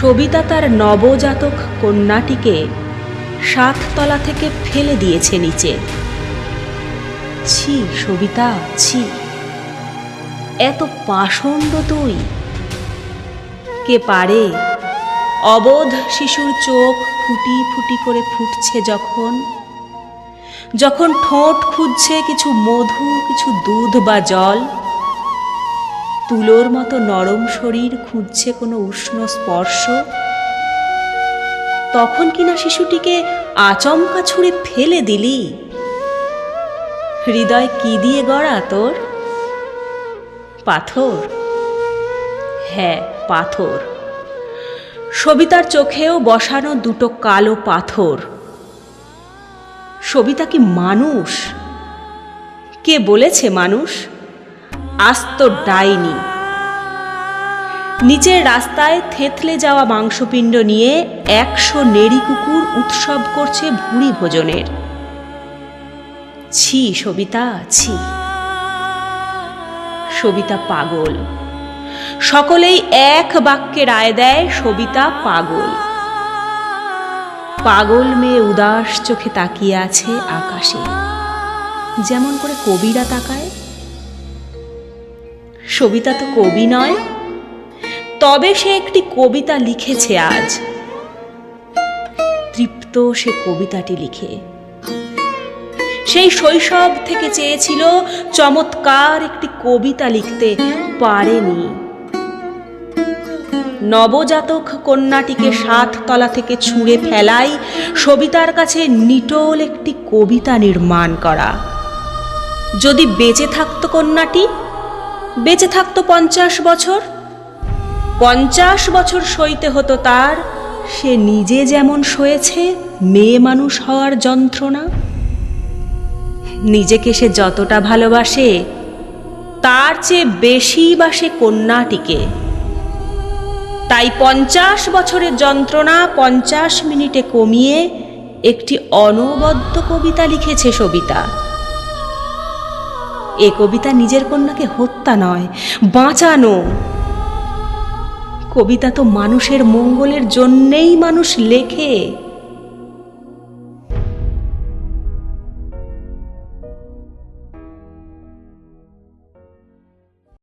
সবিতা তার নবজাতক কন্যাটিকে 7 তলা থেকে ফেলে দিয়েছে নিচে। ছি সবিতা, ছি, এত পাষণ্ড তুই! কে পারে অবোধ শিশুর চোখ ফুটি ফুটি করে ফুটছে যখন, যখন ঠোঁট খুঁজছে কিছু মধু, কিছু দুধ বা জল, তুলোর মতো নরম শরীর খুঁজছে কোনো উষ্ণ স্পর্শ, তখন কিনা শিশুটিকে আচমকা ছুঁড়ে ফেলে দিলি? হৃদয় কি দিয়ে গড়া তোর? পাথর? হ্যাঁ, পাথর। সবিতার চোখেও বসানো দুটো কালো পাথর। সবিতা কি মানুষ? কে বলেছে মানুষ? আস্ত ডাইনি। নিচের রাস্তায় থেতলে যাওয়া মাংসপিণ্ড নিয়ে 100 নেড়ি কুকুর উৎসব করছে ভুঁড়ি ভোজনের। ছি সবিতা, ছি। সবিতা পাগল। সকলেই এক বাক্যে রায় দেয়, সবিতা পাগল। পাগল মেয়ে উদাস চোখে তাকিয়ে আছে আকাশে, যেমন করে কবিরা তাকায়। সবিতা তো কবি নয়, তবে সে একটি কবিতা লিখেছে আজ। তৃপ্ত সে কবিতাটি লিখে। সেই শৈশব থেকে চেয়েছিল চমৎকার একটি কবিতা লিখতে, পারেনি। নবজাতক কন্যাটিকে 7 তলা থেকে ছুঁড়ে ফেলাই সবিতার কাছে নিটোল একটি কবিতা নির্মাণ করা। যদি বেঁচে থাকতো কন্যাটি, বেঁচে থাকতো 50 বছর, 50 বছর সইতে হতো তার সে নিজে যেমন সয়েছে মেয়ে মানুষ হওয়ার যন্ত্রণা। নিজেকে সে যতটা ভালোবাসে তার চেয়ে বেশি বাসে কন্যাটিকে। তাই 50 বছরের যন্ত্রণা 50 মিনিটে কমিয়ে একটি অনবদ্য কবিতা লিখেছে সবিতা। এ কবিতা নিজের কন্যাকে হত্যা নয়, বাঁচানো। কবিতা তো মানুষের মঙ্গলের জন্যেই মানুষ লেখে।